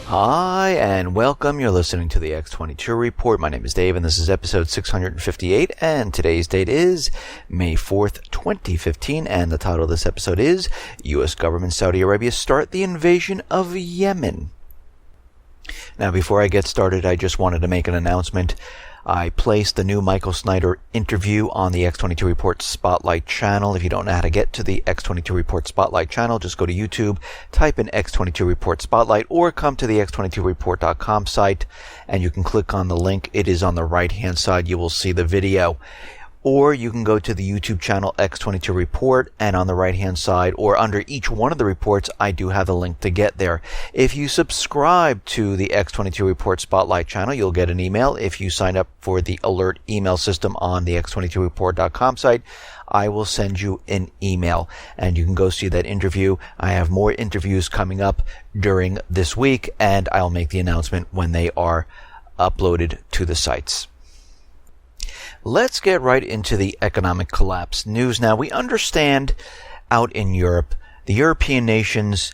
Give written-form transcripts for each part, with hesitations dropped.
Hi, and welcome. You're listening to the X22 Report. My name is Dave, and this is episode 658, and today's date is May 4th, 2015, and the title of this episode is U.S. Government Saudi Arabia Start the Invasion of Yemen. Now, before I get started, I just wanted to make an announcement. I placed the new Michael Snyder interview on the X22 Report Spotlight channel. If you don't know how to get to the X22 Report Spotlight channel, just go to YouTube, type in X22 Report Spotlight, or come to the x22report.com site, and you can click on the link. It is on the right-hand side. You will see the video. Or you can go to the YouTube channel X22 Report, and on the right-hand side, or under each one of the reports, I do have the link to get there. If you subscribe to the X22 Report Spotlight channel, you'll get an email. If you sign up for the alert email system on the x22report.com site, I will send you an email, and you can go see that interview. I have more interviews coming up during this week, and I'll make the announcement when they are uploaded to the sites. Let's get right into the economic collapse news. Now, we understand out in Europe, the European nations,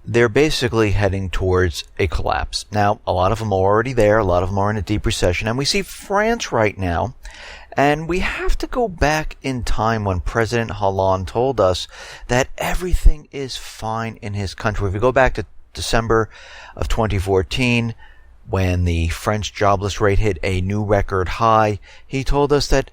they're basically heading towards a collapse. Now, a lot of them are already there. A lot of them are in a deep recession. And we see France right now. And we have to go back in time when President Hollande told us that everything is fine in his country. If we go back to December of 2014, when the French jobless rate hit a new record high, he told us that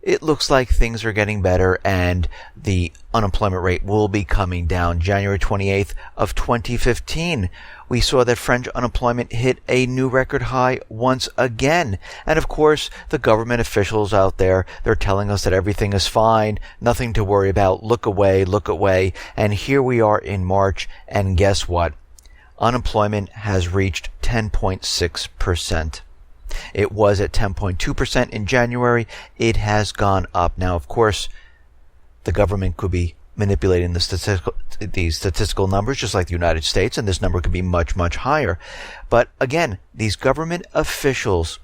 it looks like things are getting better and the unemployment rate will be coming down. January 28th of 2015, we saw that French unemployment hit a new record high once again. And of course, the government officials out there, they're telling us that everything is fine, nothing to worry about, look away, look away. And here we are in March, and guess what? Unemployment has reached 10.6%. It was at 10.2% in January. It has gone up. Now, of course, the government could be manipulating the statistical numbers just like the United States, and this number could be much, much higher. But again, these government officials,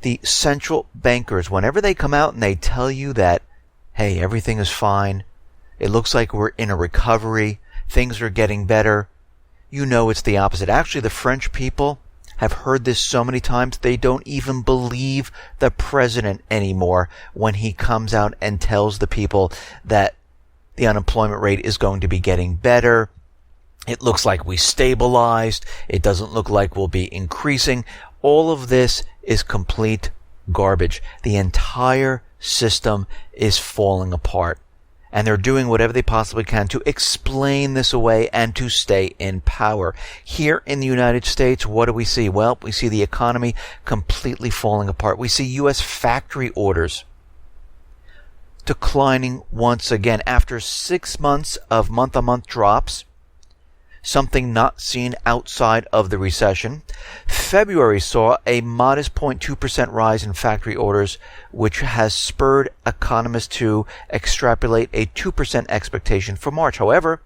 the central bankers, whenever they come out and they tell you that, hey, everything is fine, it looks like we're in a recovery, things are getting better, you know it's the opposite. Actually, the French people have heard this so many times, they don't even believe the president anymore when he comes out and tells the people that the unemployment rate is going to be getting better. It looks like we stabilized. It doesn't look like we'll be increasing. All of this is complete garbage. The entire system is falling apart. And they're doing whatever they possibly can to explain this away and to stay in power. Here in the United States, what do we see? Well, we see the economy completely falling apart. We see U.S. factory orders declining once again after 6 months of month-on-month drops, something not seen outside of the recession. February saw a modest 0.2% rise in factory orders, which has spurred economists to extrapolate a 2% expectation for March. However,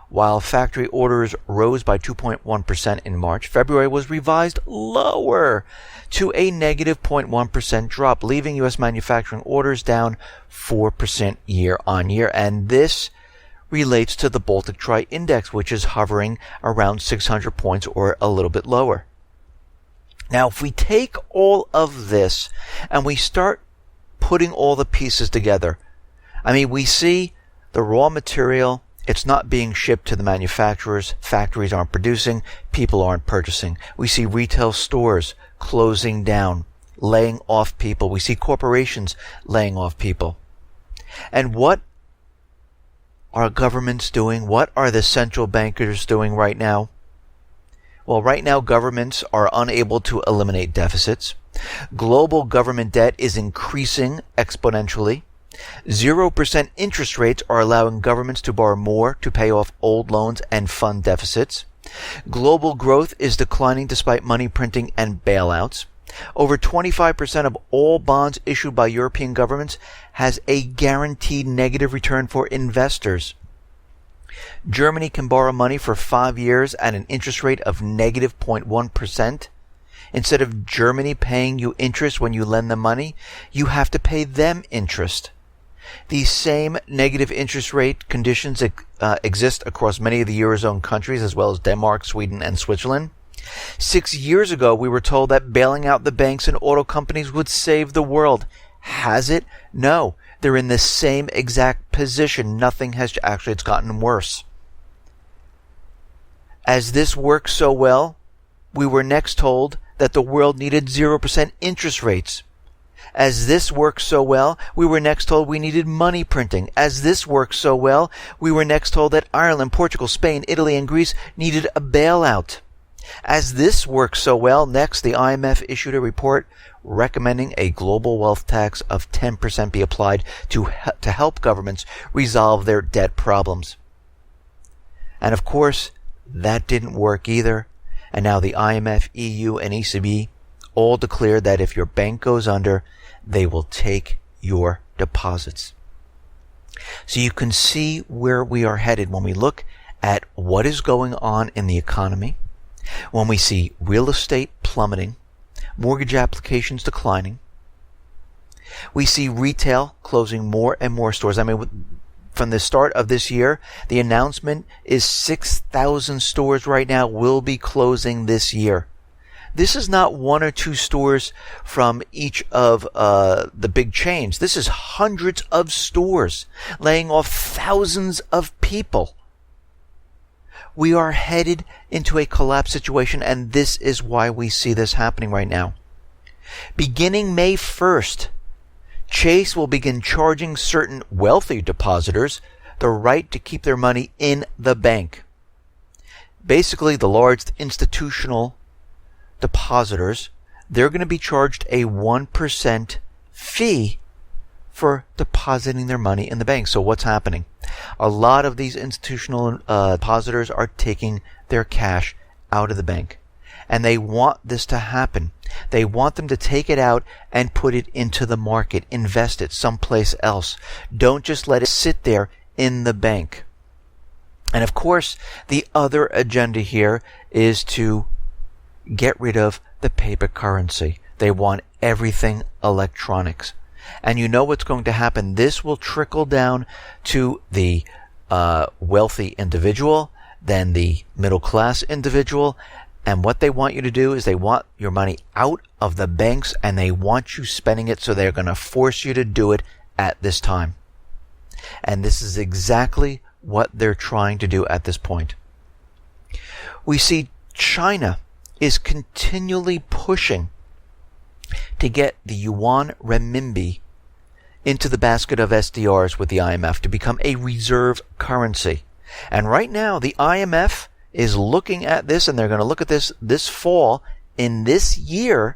while factory orders rose by 2.1% in March, February was revised lower to a negative 0.1% drop, leaving U.S. manufacturing orders down 4% year on year. And this relates to the Baltic Dry Index, which is hovering around 600 points or a little bit lower. Now, if we take all of this and we start putting all the pieces together, I mean, we see the raw material, it's not being shipped to the manufacturers, factories aren't producing, people aren't purchasing. We see retail stores closing down, laying off people. We see corporations laying off people. And what are governments doing? What are the central bankers doing right now? Well, right now, governments are unable to eliminate deficits. Global government debt is increasing exponentially. 0% interest rates are allowing governments to borrow more to pay off old loans and fund deficits. Global growth is declining despite money printing and bailouts. Over 25% of all bonds issued by European governments has a guaranteed negative return for investors. Germany can borrow money for 5 years at an interest rate of negative 0.1%. Instead of Germany paying you interest when you lend them money, you have to pay them interest. These same negative interest rate conditions exist across many of the Eurozone countries, as well as Denmark, Sweden, and Switzerland. 6 years ago, we were told that bailing out the banks and auto companies would save the world. Has it? No. They're in the same exact position. Nothing has actually, it's gotten worse. As this worked so well, we were next told that the world needed 0% interest rates. As this worked so well, we were next told we needed money printing. As this worked so well, we were next told that Ireland, Portugal, Spain, Italy, and Greece needed a bailout. As this worked so well, next the IMF issued a report recommending a global wealth tax of 10% be applied to help governments resolve their debt problems. And of course, that didn't work either. And now the IMF, EU, and ECB all declared that if your bank goes under, they will take your deposits. So you can see where we are headed when we look at what is going on in the economy, when we see real estate plummeting, mortgage applications declining. We see retail closing more and more stores. I mean, from the start of this year, the announcement is 6,000 stores right now will be closing this year. This is not one or two stores from each of the big chains. This is hundreds of stores, laying off thousands of people. We are headed into a collapse situation, and this is why we see this happening right now. Beginning May 1st, Chase will begin charging certain wealthy depositors the right to keep their money in the bank. Basically, the large institutional depositors, they're going to be charged a 1% fee for depositing their money in the bank. So what's happening? A lot of these institutional depositors are taking their cash out of the bank. And they want this to happen. They want them to take it out and put it into the market, invest it someplace else. Don't just let it sit there in the bank. And of course, the other agenda here is to get rid of the paper currency. They want everything electronics. And you know what's going to happen. This will trickle down to the wealthy individual, then the middle class individual. And what they want you to do is they want your money out of the banks and they want you spending it, so they're going to force you to do it at this time. And this is exactly what they're trying to do at this point. We see China is continually pushing to get the yuan renminbi into the basket of SDRs with the IMF to become a reserve currency. And right now, the IMF is looking at this, and they're going to look at this fall in this year,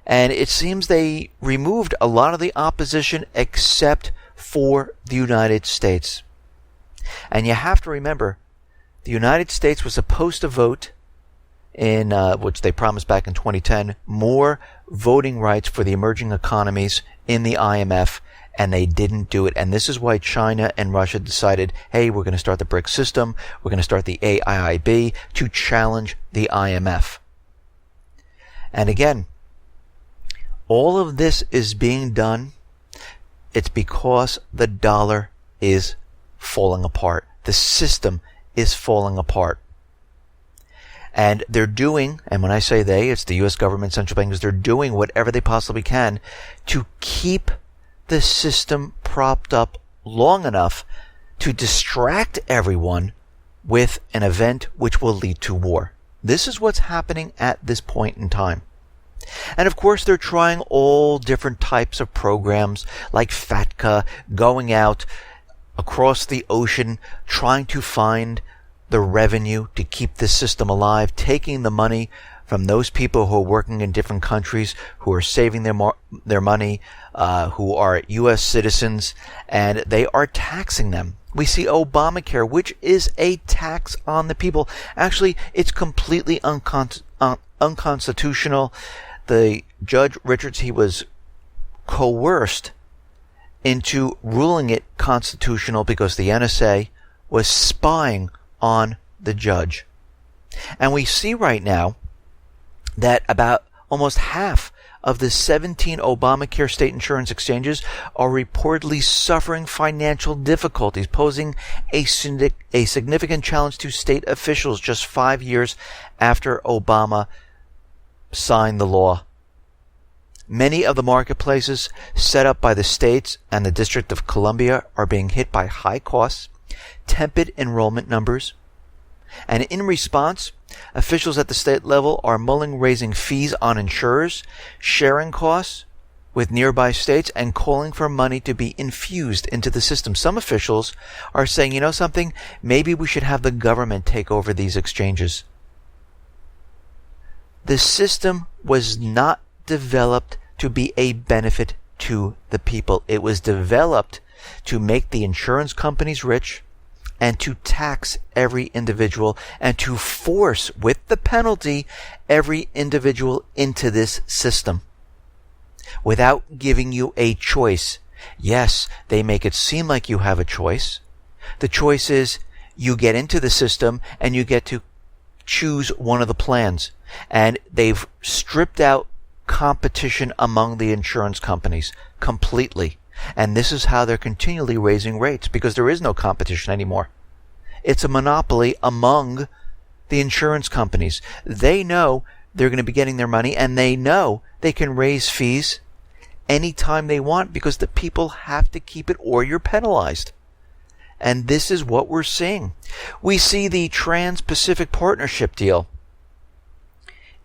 and it seems they removed a lot of the opposition except for the United States. And you have to remember, the United States was supposed to vote in, which they promised back in 2010, more voting rights for the emerging economies in the IMF, and they didn't do it. And this is why China and Russia decided, hey, we're going to start the BRICS system, we're going to start the AIIB to challenge the IMF. And again, all of this is being done, it's because the dollar is falling apart. The system is falling apart. And they're doing, and when I say they, it's the U.S. government, central bankers, they're doing whatever they possibly can to keep the system propped up long enough to distract everyone with an event which will lead to war. This is what's happening at this point in time. And of course, they're trying all different types of programs like FATCA, going out across the ocean, trying to find the revenue to keep the system alive, taking the money from those people who are working in different countries, who are saving their money, who are U.S. citizens, and they are taxing them. We see Obamacare, which is a tax on the people. Actually, it's completely unconstitutional. The Judge Richards, he was coerced into ruling it constitutional because the NSA was spying on the judge. And we see right now that about almost half of the 17 Obamacare state insurance exchanges are reportedly suffering financial difficulties, posing a significant challenge to state officials just 5 years after Obama signed the law. Many of the marketplaces set up by the states and the District of Columbia are being hit by high costs, tepid enrollment numbers, and in response, officials at the state level are mulling raising fees on insurers, sharing costs with nearby states, and calling for money to be infused into the system. Some officials are saying, you know something, maybe we should have the government take over these exchanges. The system was not developed to be a benefit to the people. It was developed to make the insurance companies rich and to tax every individual and to force, with the penalty, every individual into this system without giving you a choice. Yes, they make it seem like you have a choice. The choice is you get into the system and you get to choose one of the plans. And they've stripped out competition among the insurance companies completely. And this is how they're continually raising rates, because there is no competition anymore. It's a monopoly among the insurance companies. They know they're going to be getting their money, and they know they can raise fees anytime they want because the people have to keep it or you're penalized. And this is what we're seeing. We see the Trans-Pacific Partnership deal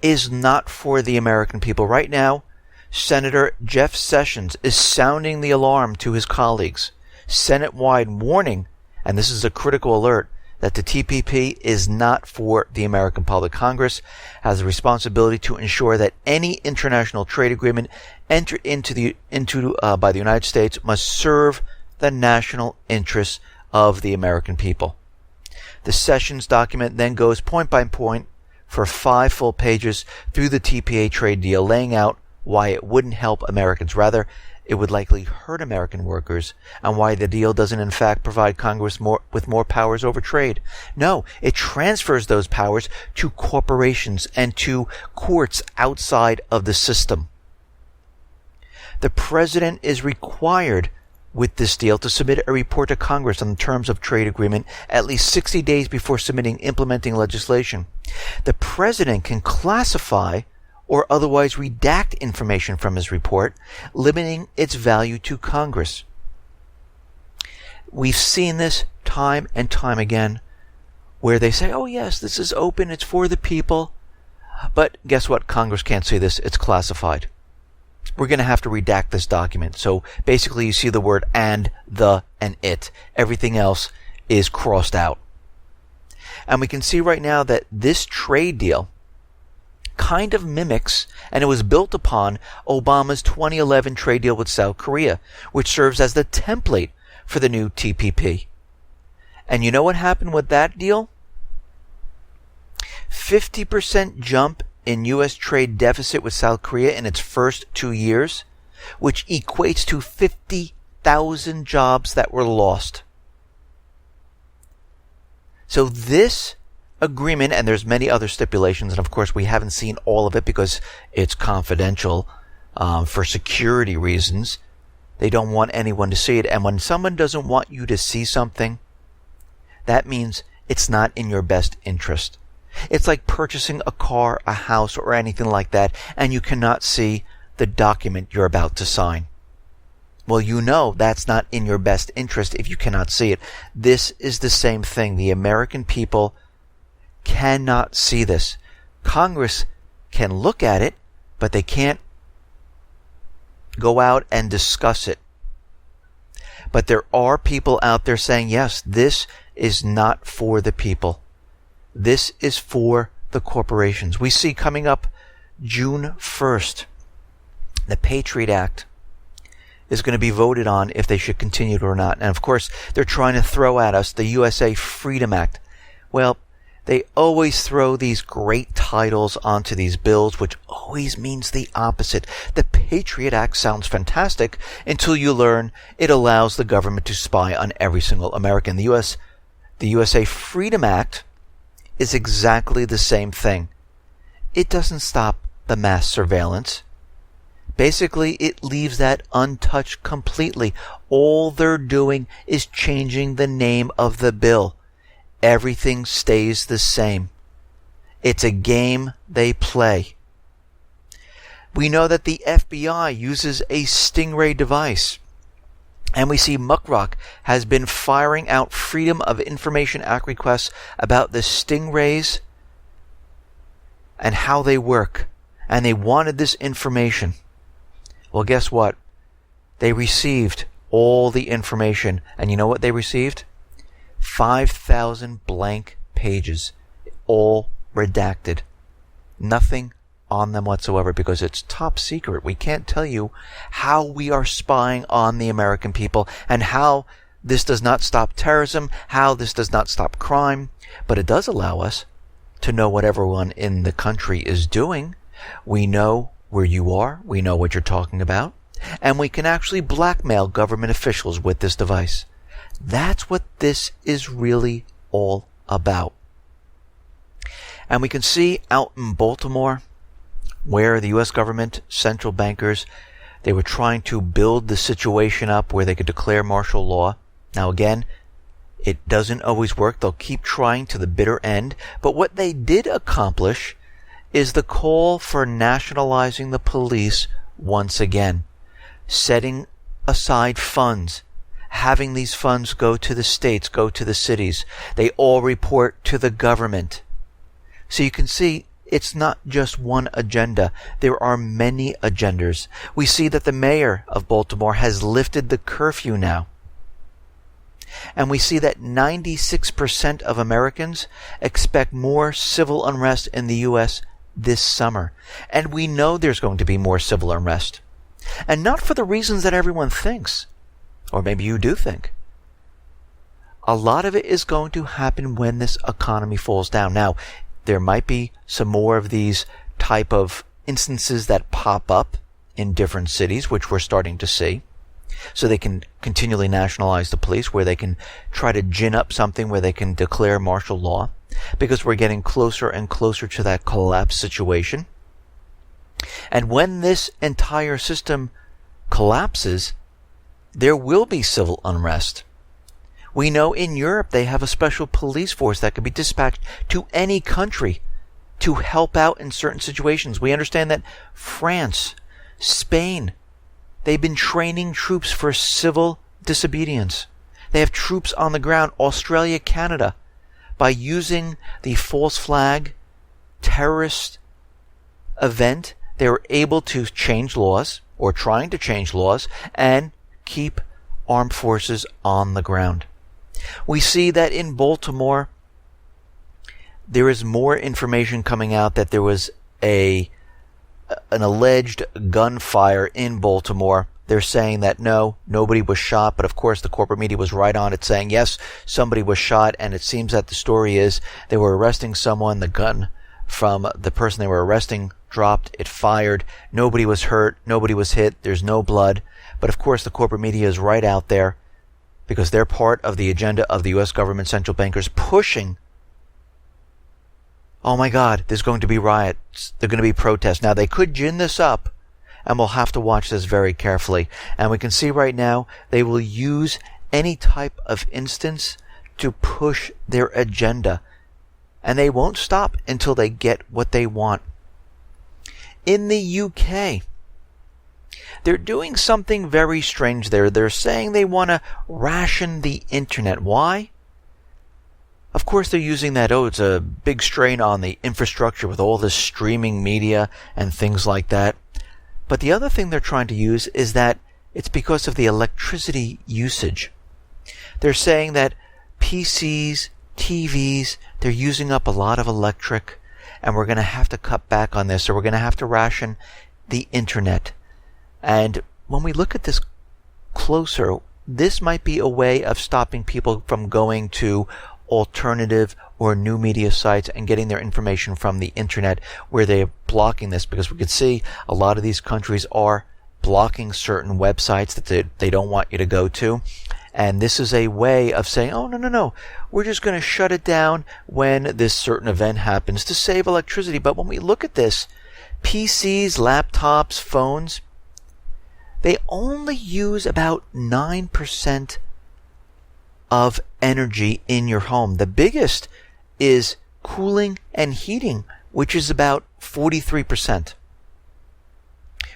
is not for the American people. Right now, Senator Jeff Sessions is sounding the alarm to his colleagues, Senate-wide, warning, and this is a critical alert, that the TPP is not for the American public. Congress has a responsibility to ensure that any international trade agreement entered by the United States must serve the national interests of the American people. The Sessions document then goes point by point for 5 full pages through the TPA trade deal, laying out why it wouldn't help Americans. Rather, it would likely hurt American workers, and why the deal doesn't in fact provide Congress with more powers over trade. No, it transfers those powers to corporations and to courts outside of the system. The president is required with this deal to submit a report to Congress on the terms of trade agreement at least 60 days before submitting implementing legislation. The president can classify or otherwise redact information from his report, limiting its value to Congress. We've seen this time and time again, where they say, oh yes, this is open, it's for the people. But guess what? Congress can't see this, it's classified. We're going to have to redact this document. So basically you see the word and, the, and it. Everything else is crossed out. And we can see right now that this trade deal kind of mimics, and it was built upon, Obama's 2011 trade deal with South Korea, which serves as the template for the new TPP. And you know what happened with that deal? 50% jump in U.S. trade deficit with South Korea in its first 2 years, which equates to 50,000 jobs that were lost. So this agreement, and there's many other stipulations, and of course we haven't seen all of it because it's confidential for security reasons. They don't want anyone to see it. And when someone doesn't want you to see something, that means it's not in your best interest. It's like purchasing a car, a house, or anything like that, and you cannot see the document you're about to sign. Well, you know that's not in your best interest if you cannot see it. This is the same thing. The American people cannot see this. Congress can look at it, but they can't go out and discuss it. But there are people out there saying, yes, this is not for the people. This is for the corporations. We see coming up June 1st, the Patriot Act is going to be voted on if they should continue it or not. And of course, they're trying to throw at us the USA Freedom Act. Well, they always throw these great titles onto these bills, which always means the opposite. The Patriot Act sounds fantastic until you learn it allows the government to spy on every single American. The USA Freedom Act is exactly the same thing. It doesn't stop the mass surveillance. Basically, it leaves that untouched completely. All they're doing is changing the name of the bill. Everything stays the same. It's a game they play. We know that the FBI uses a Stingray device. And we see Muckrock has been firing out Freedom of Information Act requests about the Stingrays and how they work. And they wanted this information. Well, guess what? They received all the information. And you know what they received? 5,000 blank pages. All redacted. Nothing on them whatsoever because it's top secret. We can't tell you how we are spying on the American people and how this does not stop terrorism, how this does not stop crime, but it does allow us to know what everyone in the country is doing. We know where you are, we know what you're talking about, and we can actually blackmail government officials with this device. That's what this is really all about. And we can see out in Baltimore where the U.S. government, central bankers, they were trying to build the situation up where they could declare martial law. Now again, it doesn't always work. They'll keep trying to the bitter end. But what they did accomplish is the call for nationalizing the police once again. Setting aside funds. Having these funds go to the states, go to the cities. They all report to the government. So you can see it's not just one agenda. There are many agendas. We see that the mayor of Baltimore has lifted the curfew now. And we see that 96% of Americans expect more civil unrest in the U.S. this summer. And we know there's going to be more civil unrest. And not for the reasons that everyone thinks. Or maybe you do think. A lot of it is going to happen when this economy falls down. Now, there might be some more of these type of instances that pop up in different cities, which we're starting to see. So they can continually nationalize the police, where they can try to gin up something where they can declare martial law, because we're getting closer and closer to that collapse situation. And when this entire system collapses, there will be civil unrest. We know in Europe they have a special police force that can be dispatched to any country to help out in certain situations. We understand that France, Spain, they've been training troops for civil disobedience. They have troops on the ground. Australia, Canada, by using the false flag terrorist event, they were able to change laws, or trying to change laws, and keep armed forces on the ground. We see that in Baltimore, there is more information coming out that there was an alleged gunfire in Baltimore. They're saying that no, nobody was shot, but of course the corporate media was right on it, saying yes, somebody was shot, and it seems that the story is they were arresting someone, the gun from the person they were arresting dropped, it fired, nobody was hurt, nobody was hit, there's no blood, but of course the corporate media is right out there because they're part of the agenda of the U.S. government, central bankers pushing, oh my God, there's going to be riots, there's going to be protests. Now they could gin this up, and we'll have to watch this very carefully. And we can see right now they will use any type of instance to push their agenda. And they won't stop until they get what they want. In the UK, they're doing something very strange there. They're saying they want to ration the internet. Why? Of course they're using that, it's a big strain on the infrastructure with all this streaming media and things like that. But the other thing they're trying to use is that it's because of the electricity usage. They're saying that PCs, TVs, they're using up a lot of electric, and we're going to have to cut back on this, or we're going to have to ration the internet. And when we look at this closer, this might be a way of stopping people from going to alternative or new media sites and getting their information from the internet, where they're blocking this, because we could see a lot of these countries are blocking certain websites that they don't want you to go to. And this is a way of saying, oh, no, we're just going to shut it down when this certain event happens to save electricity. But when we look at this, PCs, laptops, phones, they only use about 9% of energy in your home. The biggest is cooling and heating, which is about 43%.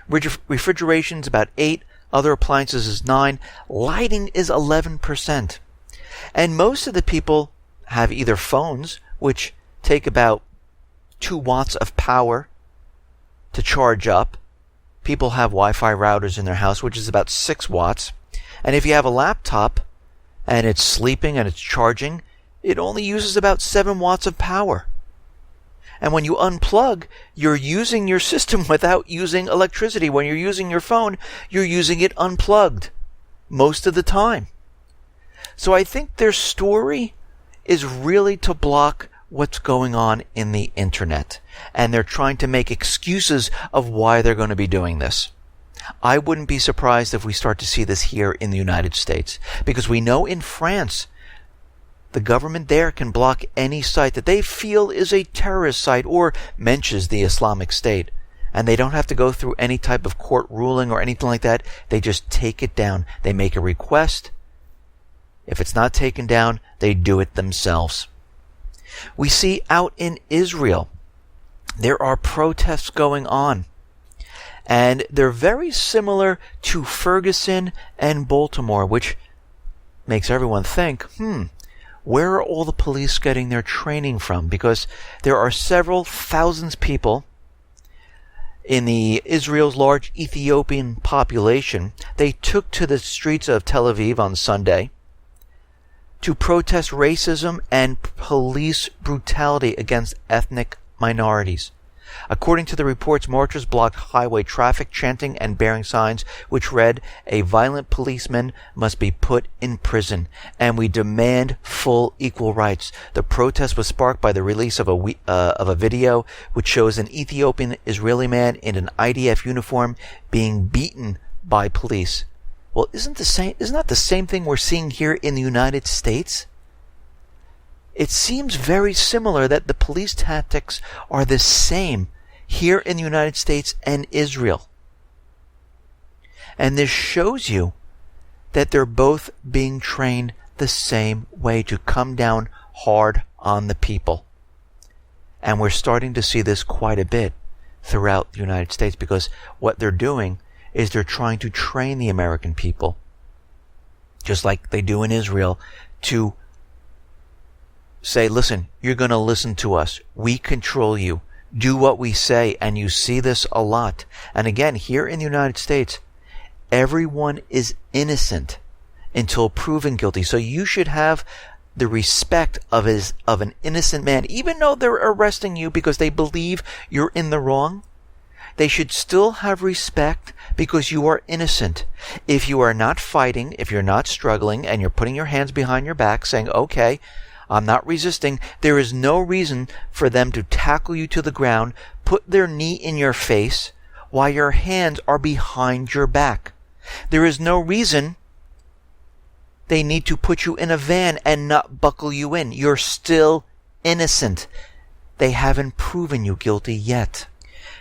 Refrigeration's about 8%, other appliances is 9%, lighting is 11%. And most of the people have either phones, which take about 2 watts of power to charge up. People have Wi-Fi routers in their house, which is about 6 watts. And if you have a laptop and it's sleeping and it's charging, it only uses about 7 watts of power. And when you unplug, you're using your system without using electricity. When you're using your phone, you're using it unplugged most of the time. So I think their story is really to block what's going on in the internet. And they're trying to make excuses of why they're going to be doing this. I wouldn't be surprised if we start to see this here in the United States. Because we know in France, the government there can block any site that they feel is a terrorist site or mentions the Islamic State. And they don't have to go through any type of court ruling or anything like that. They just take it down. They make a request. If it's not taken down, they do it themselves. We see out in Israel, there are protests going on. And they're very similar to Ferguson and Baltimore, which makes everyone think, where are all the police getting their training from? Because there are several thousands people in Israel's large Ethiopian population. They took to the streets of Tel Aviv on Sunday to protest racism and police brutality against ethnic minorities. According to the reports, marchers blocked highway traffic, chanting and bearing signs which read, "A violent policeman must be put in prison, and we demand full equal rights." The protest was sparked by the release of a video which shows an Ethiopian Israeli man in an IDF uniform being beaten by police. Well, isn't that the same thing we're seeing here in the United States? It seems very similar that the police tactics are the same here in the United States and Israel. And this shows you that they're both being trained the same way to come down hard on the people. And we're starting to see this quite a bit throughout the United States, because what they're doing is they're trying to train the American people, just like they do in Israel, to say, listen, you're going to listen to us. We control you. Do what we say. And you see this a lot. And again, here in the United States, everyone is innocent until proven guilty. So you should have the respect of an innocent man, even though they're arresting you because they believe you're in the wrong. They should still have respect because you are innocent. If you are not fighting, if you're not struggling, and you're putting your hands behind your back saying, okay, I'm not resisting, there is no reason for them to tackle you to the ground, put their knee in your face while your hands are behind your back. There is no reason they need to put you in a van and not buckle you in. You're still innocent. They haven't proven you guilty yet.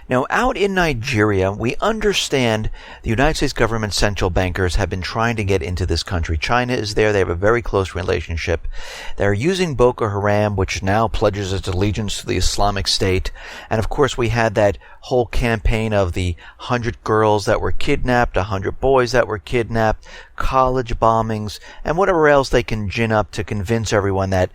Now, out in Nigeria, we understand the United States government central bankers have been trying to get into this country. China is there. They have a very close relationship. They're using Boko Haram, which now pledges its allegiance to the Islamic State. And, of course, we had that whole campaign of the 100 girls that were kidnapped, 100 boys that were kidnapped, college bombings, and whatever else they can gin up to convince everyone that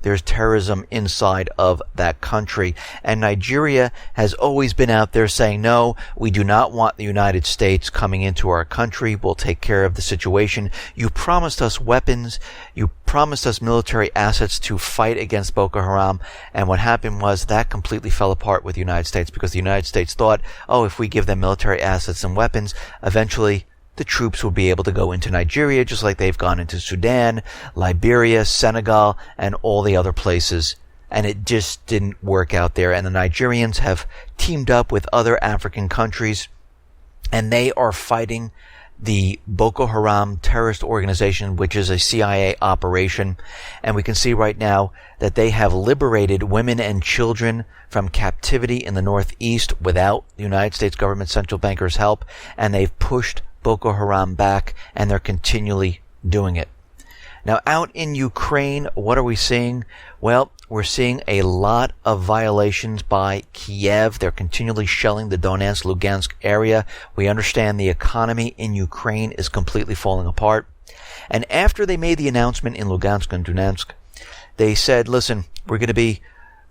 there's terrorism inside of that country. And Nigeria has always been out there saying, no, we do not want the United States coming into our country. We'll take care of the situation. You promised us weapons. You promised us military assets to fight against Boko Haram. And what happened was that completely fell apart with the United States, because the United States thought, if we give them military assets and weapons, eventually the troops will be able to go into Nigeria just like they've gone into Sudan, Liberia, Senegal, and all the other places. And it just didn't work out there. And the Nigerians have teamed up with other African countries, and they are fighting the Boko Haram terrorist organization, which is a CIA operation. And we can see right now that they have liberated women and children from captivity in the Northeast without the United States government central bankers' help. And they've pushed Boko Haram back, and they're continually doing it. Now, out in Ukraine, what are we seeing? Well, we're seeing a lot of violations by Kiev. They're continually shelling the Donetsk, Lugansk area. We understand the economy in Ukraine is completely falling apart. And after they made the announcement in Lugansk and Donetsk, they said, listen, we're going to be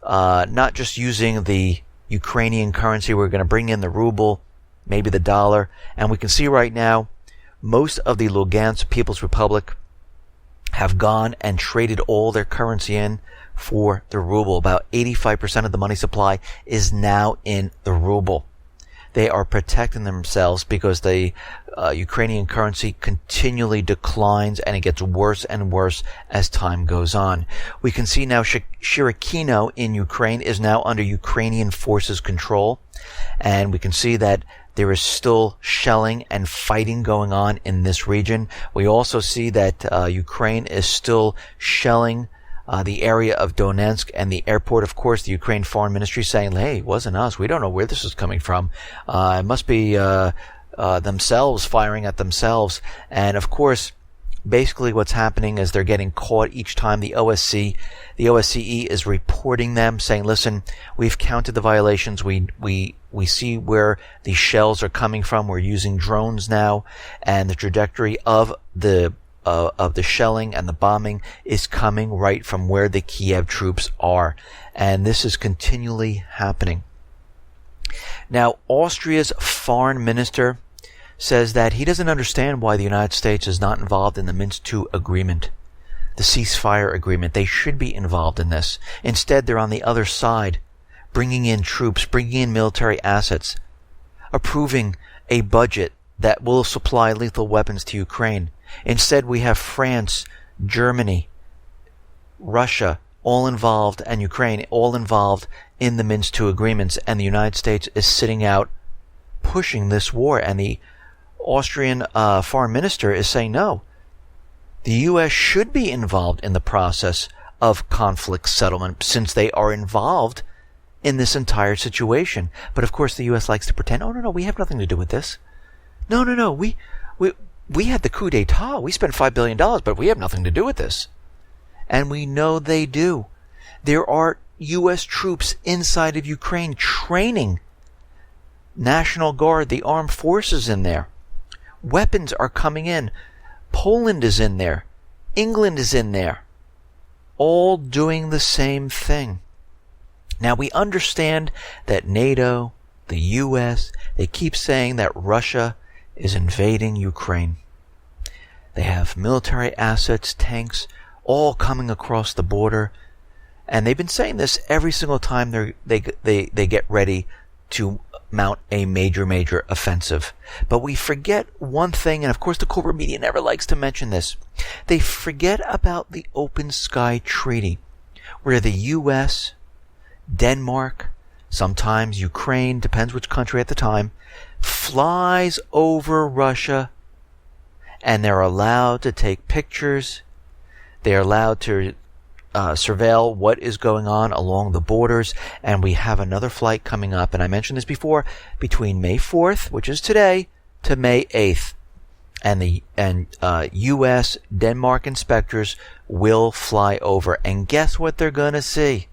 not just using the Ukrainian currency, we're going to bring in the ruble, maybe the dollar. And we can see right now, most of the Lugansk People's Republic have gone and traded all their currency in for the ruble. About 85% of the money supply is now in the ruble. They are protecting themselves because the Ukrainian currency continually declines, and it gets worse and worse as time goes on. We can see now Shirokino in Ukraine is now under Ukrainian forces' control, and we can see that there is still shelling and fighting going on in this region. We also see that Ukraine is still shelling the area of Donetsk and the airport. Of course, the Ukraine Foreign Ministry saying, hey, it wasn't us. We don't know where this is coming from. It must be themselves firing at themselves. And of course, basically what's happening is they're getting caught each time. The OSCE is reporting them, saying, listen, we've counted the violations. We see where the shells are coming from. We're using drones now, and the trajectory of the shelling and the bombing is coming right from where the Kiev troops are. And this is continually happening. Now, Austria's foreign minister says that he doesn't understand why the United States is not involved in the Minsk II agreement, the ceasefire agreement. They should be involved in this. Instead, they're on the other side, bringing in troops, bringing in military assets, approving a budget that will supply lethal weapons to Ukraine. Instead, we have France, Germany, Russia, all involved, and Ukraine, all involved in the Minsk II agreements, and the United States is sitting out pushing this war. And the Austrian foreign minister is saying, no, the U.S. should be involved in the process of conflict settlement since they are involved in this entire situation. But of course, the U.S. likes to pretend, oh, no, we have nothing to do with this. No, we had the coup d'etat. We spent $5 billion, but we have nothing to do with this. And we know they do. There are U.S. troops inside of Ukraine training National Guard, the armed forces in there. Weapons are coming in. Poland is in there. England is in there. All doing the same thing. Now, we understand that NATO, the U.S., they keep saying that Russia is invading Ukraine. They have military assets, tanks, all coming across the border. And they've been saying this every single time they get ready to mount a major offensive. But we forget one thing, and of course the corporate media never likes to mention this. They forget about the Open Sky Treaty, where the U.S., Denmark, sometimes Ukraine, depends which country at the time, flies over Russia, and they're allowed to take pictures. They're allowed to surveil what is going on along the borders. And we have another flight coming up, and I mentioned this before, between May 4th, which is today, to May 8th. And the U.S. Denmark inspectors will fly over. And guess what they're going to see?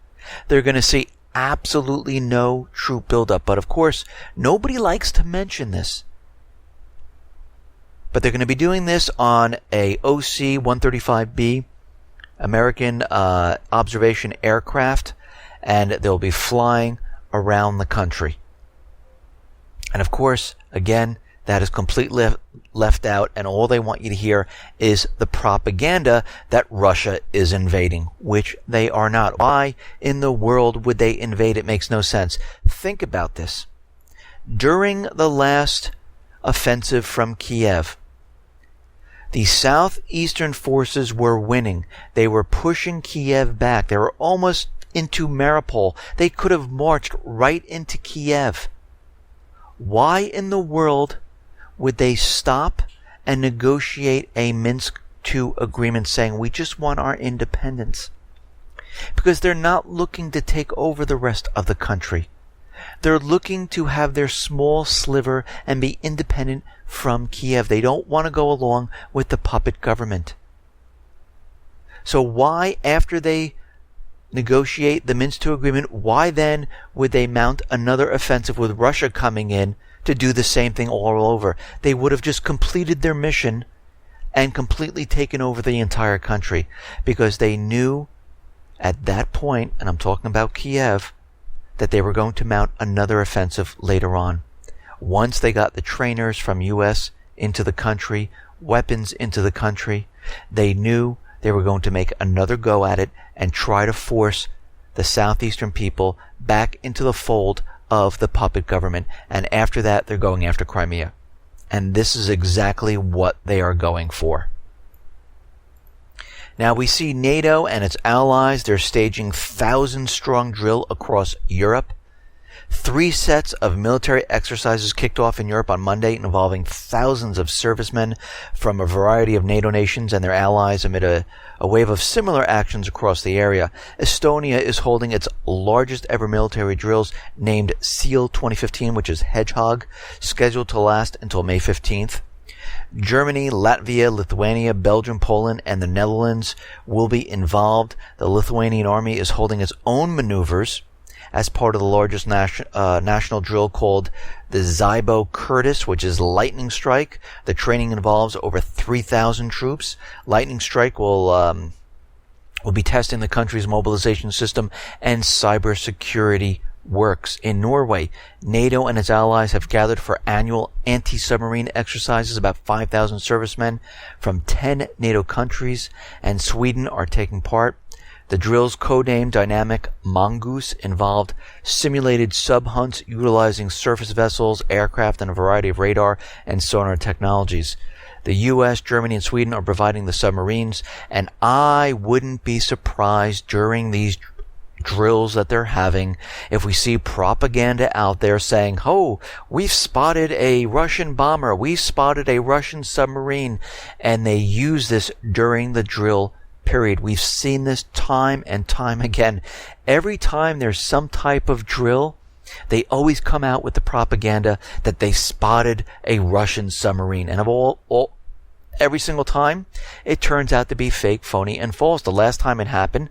They're going to see absolutely no troop buildup. But of course, nobody likes to mention this. But they're going to be doing this on a OC-135B American observation aircraft, and they'll be flying around the country. And of course, again, that is completely left out, and all they want you to hear is the propaganda that Russia is invading, which they are not. Why in the world would they invade? It makes no sense. Think about this. During the last offensive from Kiev, the southeastern forces were winning. They were pushing Kiev back. They were almost into Mariupol. They could have marched right into Kiev. Why in the world would they stop and negotiate a Minsk II agreement saying we just want our independence. Because they're not looking to take over the rest of the country. They're looking to have their small sliver and be independent from Kiev. They don't want to go along with the puppet government. So why, after they negotiate the Minsk II agreement, why then would they mount another offensive with Russia coming in to do the same thing all over? They would have just completed their mission and completely taken over the entire country, because they knew at that point, and I'm talking about Kiev, that they were going to mount another offensive later on. Once they got the trainers from US into the country, weapons into the country, they knew they were going to make another go at it and try to force the southeastern people back into the fold of the puppet government. And after that, they're going after Crimea. And this is exactly what they are going for. Now we see NATO and its allies, they're staging 1,000-strong drill across Europe. 3 sets of military exercises kicked off in Europe on Monday, involving thousands of servicemen from a variety of NATO nations and their allies amid a wave of similar actions across the area. Estonia is holding its largest ever military drills, named SEAL 2015, which is Hedgehog, scheduled to last until May 15th. Germany, Latvia, Lithuania, Belgium, Poland, and the Netherlands will be involved. The Lithuanian army is holding its own maneuvers as part of the largest national drill called the Zybo Curtis, which is Lightning Strike. The training involves over 3,000 troops. Lightning Strike will be testing the country's mobilization system and cybersecurity works. In Norway, NATO and its allies have gathered for annual anti-submarine exercises. About 5,000 servicemen from 10 NATO countries and Sweden are taking part. The drills, codenamed Dynamic Mongoose, involved simulated sub-hunts utilizing surface vessels, aircraft, and a variety of radar and sonar technologies. The US, Germany, and Sweden are providing the submarines, and I wouldn't be surprised during these drills that they're having if we see propaganda out there saying, oh, we've spotted a Russian bomber, we've spotted a Russian submarine, and they use this during the drill period. We've seen this time and time again. Every time there's some type of drill, they always come out with the propaganda that they spotted a Russian submarine. And every single time, it turns out to be fake, phony, and false. The last time it happened,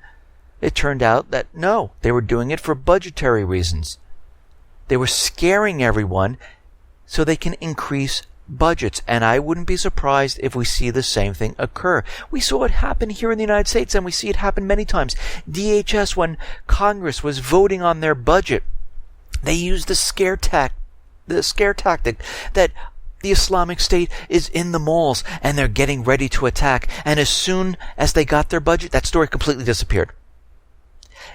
it turned out that no, they were doing it for budgetary reasons. They were scaring everyone so they can increase budgets, and I wouldn't be surprised if we see the same thing occur. We saw it happen here in the United States, and we see it happen many times. DHS, when Congress was voting on their budget, they used the scare tactic that the Islamic State is in the malls and they're getting ready to attack. And as soon as they got their budget, that story completely disappeared.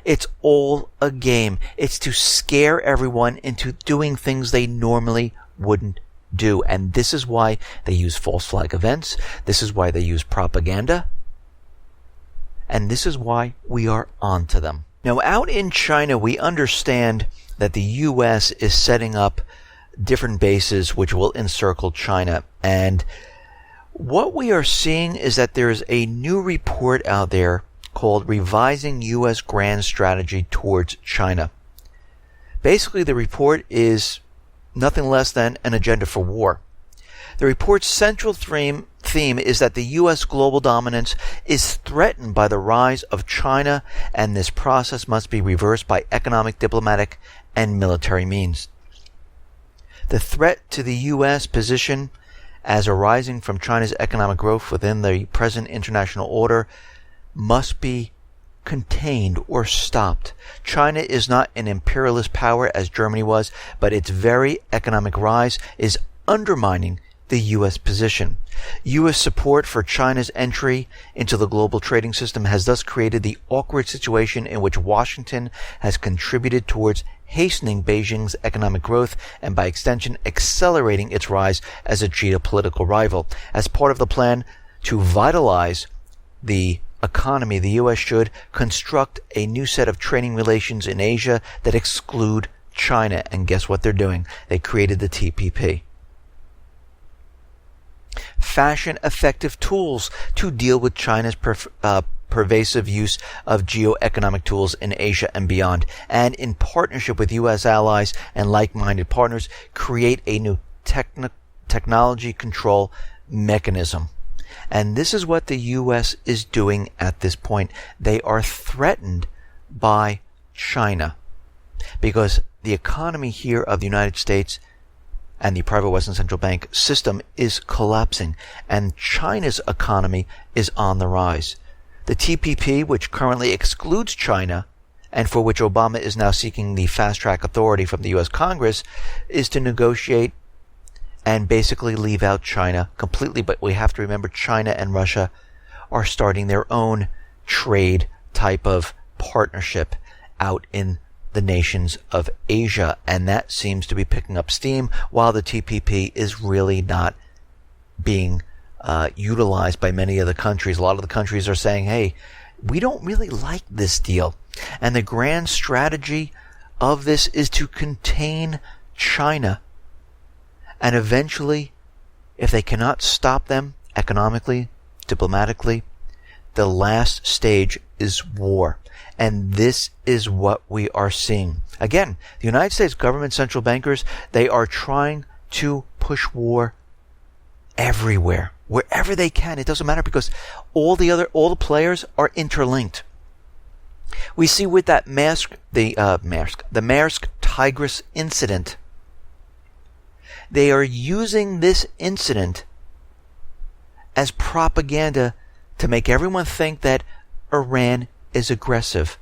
It's all a game. It's to scare everyone into doing things they normally wouldn't do. And this is why they use false flag events. This is why they use propaganda. And this is why we are on to them. Now, out in China, we understand that the U.S. is setting up different bases which will encircle China. And what we are seeing is that there is a new report out there called Revising U.S. Grand Strategy Towards China. Basically, the report is nothing less than an agenda for war. The report's central theme is that the U.S. global dominance is threatened by the rise of China, and this process must be reversed by economic, diplomatic, and military means. The threat to the U.S. position as arising from China's economic growth within the present international order must be contained or stopped. China is not an imperialist power as Germany was, but its very economic rise is undermining the U.S. position. U.S. support for China's entry into the global trading system has thus created the awkward situation in which Washington has contributed towards hastening Beijing's economic growth and, by extension, accelerating its rise as a geopolitical rival. As part of the plan to vitalize the economy, the U.S. should construct a new set of trading relations in Asia that exclude China. And guess what they're doing? They created the TPP. fashion effective tools to deal with China's pervasive use of geoeconomic tools in Asia and beyond, and in partnership with U.S. allies and like-minded partners, create a new technology control mechanism. And this is what the U.S. is doing at this point. They are threatened by China because the economy here of the United States and the private Western Central Bank system is collapsing, and China's economy is on the rise. The TPP, which currently excludes China, and for which Obama is now seeking the fast-track authority from the U.S. Congress, is to negotiate and basically leave out China completely. But we have to remember China and Russia are starting their own trade type of partnership out in the nations of Asia, and that seems to be picking up steam, while the TPP is really not being utilized by many of the countries. A lot of the countries are saying, hey, we don't really like this deal. And the grand strategy of this is to contain China. And eventually, if they cannot stop them economically, diplomatically, the last stage is war. And this is what we are seeing. Again, the United States government, central bankers, they are trying to push war everywhere, wherever they can. It doesn't matter because all the players are interlinked. We see with that the Maersk Tigris incident, they are using this incident as propaganda to make everyone think that Iran is aggressive.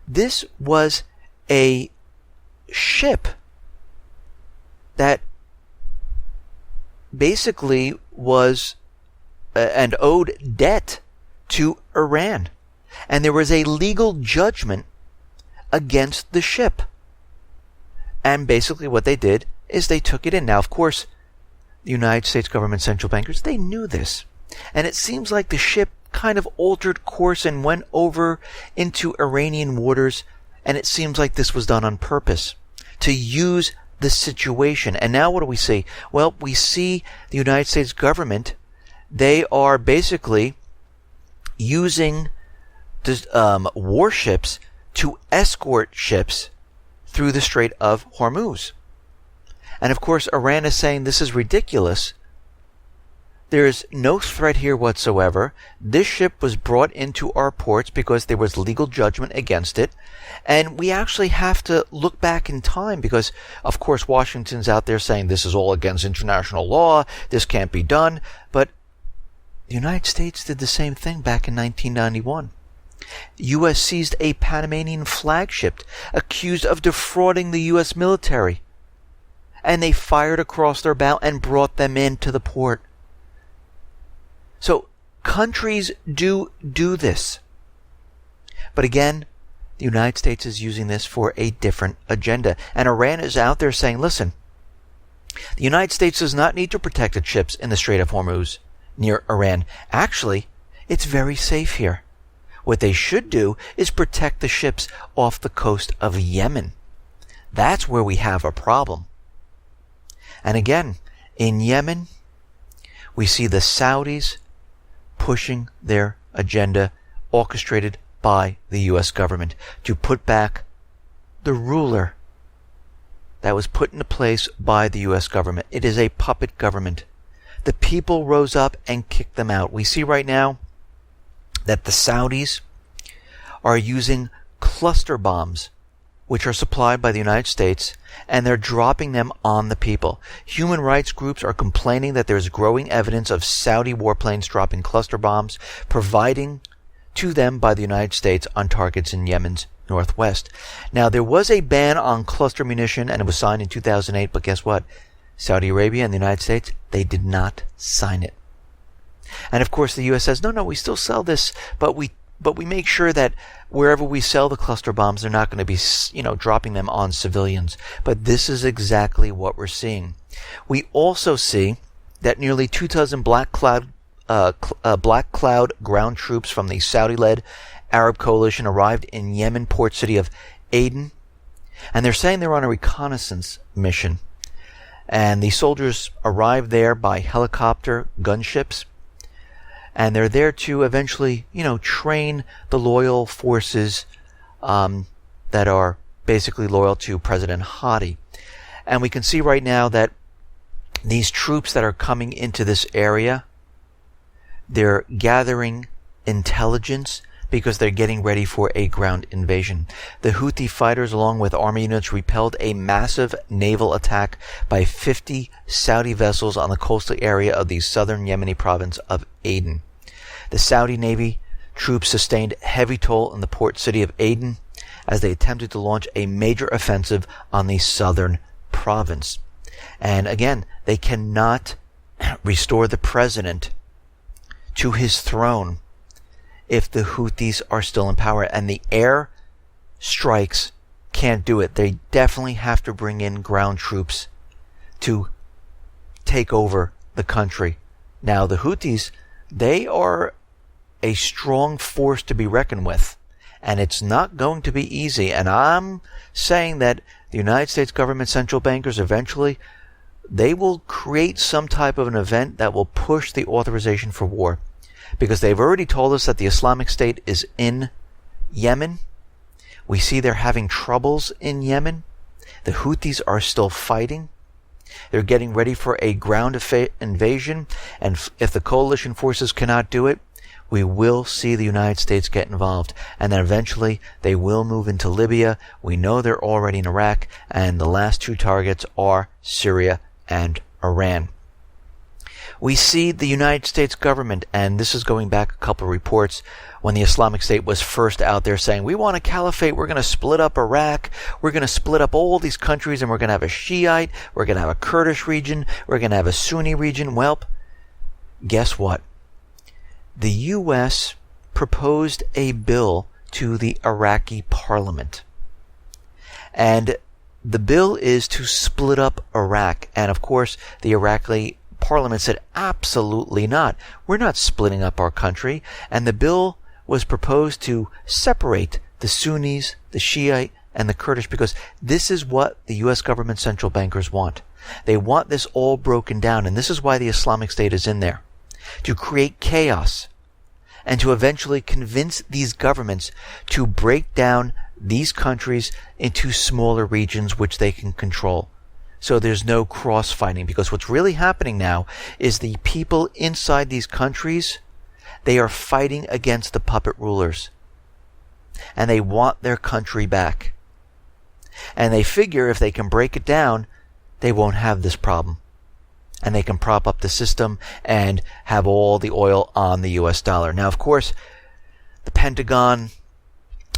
This was a ship that basically was and owed debt to Iran. And there was a legal judgment against the ship. And basically what they did is they took it in. Now, of course, the United States government central bankers, they knew this. And it seems like the ship kind of altered course and went over into Iranian waters. And it seems like this was done on purpose to use the situation. And now what do we see? Well, we see the United States government, they are basically using warships to escort ships through the Strait of Hormuz. And of course, Iran is saying this is ridiculous. There is no threat here whatsoever. This ship was brought into our ports because there was legal judgment against it. And we actually have to look back in time because, of course, Washington's out there saying this is all against international law. This can't be done. But the United States did the same thing back in 1991. The U.S. seized a Panamanian flagship accused of defrauding the U.S. military. And they fired across their bow and brought them into the port. So countries do this. But again, the United States is using this for a different agenda. And Iran is out there saying, listen, the United States does not need to protect its ships in the Strait of Hormuz near Iran. Actually, it's very safe here. What they should do is protect the ships off the coast of Yemen. That's where we have a problem. And again, in Yemen, we see the Saudis pushing their agenda orchestrated by the U.S. government to put back the ruler that was put into place by the U.S. government. It is a puppet government. The people rose up and kicked them out. We see right now that the Saudis are using cluster bombs, which are supplied by the United States, and they're dropping them on the people. Human rights groups are complaining that there's growing evidence of Saudi warplanes dropping cluster bombs, providing to them by the United States on targets in Yemen's northwest. Now, there was a ban on cluster munition, and it was signed in 2008, but guess what? Saudi Arabia and the United States, they did not sign it. And of course, the U.S. says, no, we still sell this, but we make sure that wherever we sell the cluster bombs, they're not going to be, dropping them on civilians. But this is exactly what we're seeing. We also see that nearly 2 dozen Black Cloud ground troops from the Saudi-led Arab coalition arrived in Yemen port city of Aden, and they're saying they're on a reconnaissance mission. And the soldiers arrive there by helicopter gunships. And they're there to eventually, train the loyal forces that are basically loyal to President Hadi. And we can see right now that these troops that are coming into this area, they're gathering intelligence because they're getting ready for a ground invasion. The Houthi fighters, along with army units, repelled a massive naval attack by 50 Saudi vessels on the coastal area of the southern Yemeni province of Aden. The Saudi Navy troops sustained heavy toll in the port city of Aden as they attempted to launch a major offensive on the southern province. And again, they cannot restore the president to his throne if the Houthis are still in power, and the air strikes can't do it. They definitely have to bring in ground troops to take over the country. Now, the Houthis, they are a strong force to be reckoned with, and it's not going to be easy. And I'm saying that the United States government central bankers eventually, they will create some type of an event that will push the authorization for war. Because they've already told us that the Islamic State is in Yemen. We see they're having troubles in Yemen. The Houthis are still fighting. They're getting ready for a ground invasion. And if the coalition forces cannot do it, we will see the United States get involved. And then eventually they will move into Libya. We know they're already in Iraq. And the last two targets are Syria and Iran. We see the United States government, and this is going back a couple of reports, when the Islamic State was first out there saying, we want a caliphate, we're going to split up Iraq, we're going to split up all these countries, and we're going to have a Shiite, we're going to have a Kurdish region, we're going to have a Sunni region. Well, guess what? The U.S. proposed a bill to the Iraqi parliament. And the bill is to split up Iraq. And of course, the Iraqi Parliament said, absolutely not. We're not splitting up our country. And the bill was proposed to separate the Sunnis, the Shiite, and the Kurdish, because this is what the U.S. government central bankers want. They want this all broken down, and this is why the Islamic State is in there. To create chaos and to eventually convince these governments to break down these countries into smaller regions which they can control. So there's no cross-fighting, because what's really happening now is the people inside these countries, they are fighting against the puppet rulers. And they want their country back. And they figure if they can break it down, they won't have this problem. And they can prop up the system and have all the oil on the US dollar. Now, of course, the Pentagon,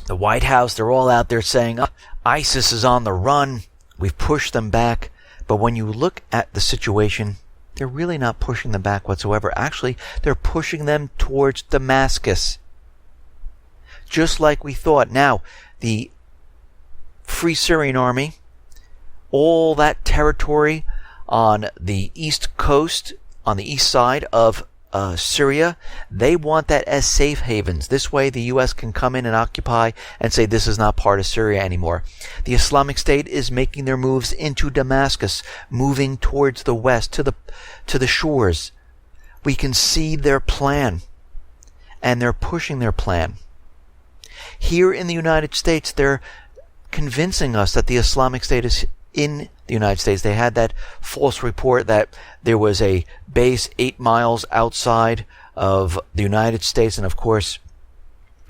the White House, they're all out there saying, oh, ISIS is on the run. We've pushed them back. But when you look at the situation, they're really not pushing them back whatsoever. Actually, they're pushing them towards Damascus. Just like we thought. Now, the Free Syrian Army, all that territory on the east coast, on the east side of Syria, they want that as safe havens. This way the U.S. can come in and occupy and say this is not part of Syria anymore. The Islamic State is making their moves into Damascus, moving towards the west, to the shores. We can see their plan, and they're pushing their plan. Here in the United States, they're convincing us that the Islamic State is in the United States. They had that false report that there was a base 8 miles outside of the United States, and of course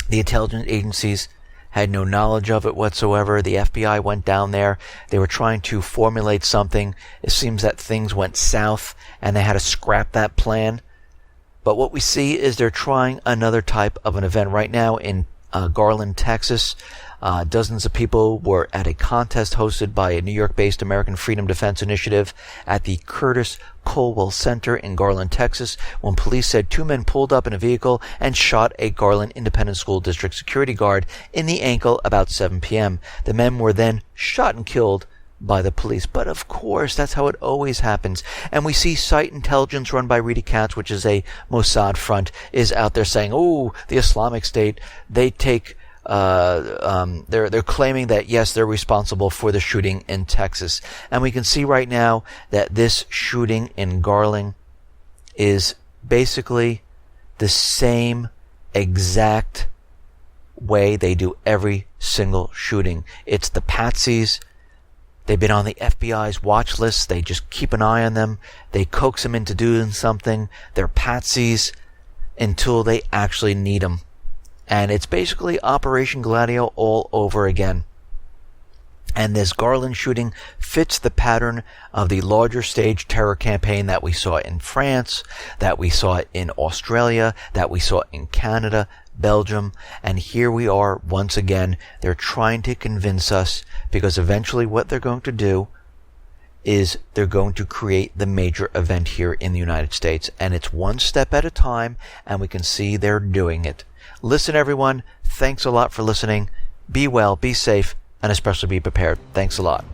the intelligence agencies had no knowledge of it whatsoever. The FBI went down there. They were trying to formulate something. It seems that things went south and they had to scrap that plan. But what we see is they're trying another type of an event right now in Garland, Texas. Dozens of people were at a contest hosted by a New York-based American Freedom Defense Initiative at the Curtis Colwell Center in Garland, Texas, when police said 2 men pulled up in a vehicle and shot a Garland Independent School District security guard in the ankle about 7 p.m. The men were then shot and killed by the police. But of course, that's how it always happens. And we see Site Intelligence run by Rita Katz, which is a Mossad front, is out there saying, oh, the Islamic State, they take they're claiming that yes, they're responsible for the shooting in Texas, and we can see right now that this shooting in Garland is basically the same exact way they do every single shooting. It's the patsies. They've been on the FBI's watch list. They just keep an eye on them. They coax them into doing something. They're patsies until they actually need them. And it's basically Operation Gladio all over again. And this Garland shooting fits the pattern of the larger stage terror campaign that we saw in France, that we saw in Australia, that we saw in Canada, Belgium, and here we are once again. They're trying to convince us, because eventually what they're going to do is they're going to create the major event here in the United States, and it's one step at a time, and we can see they're doing it. Listen, everyone, thanks a lot for listening. Be well, be safe, and especially be prepared. Thanks a lot.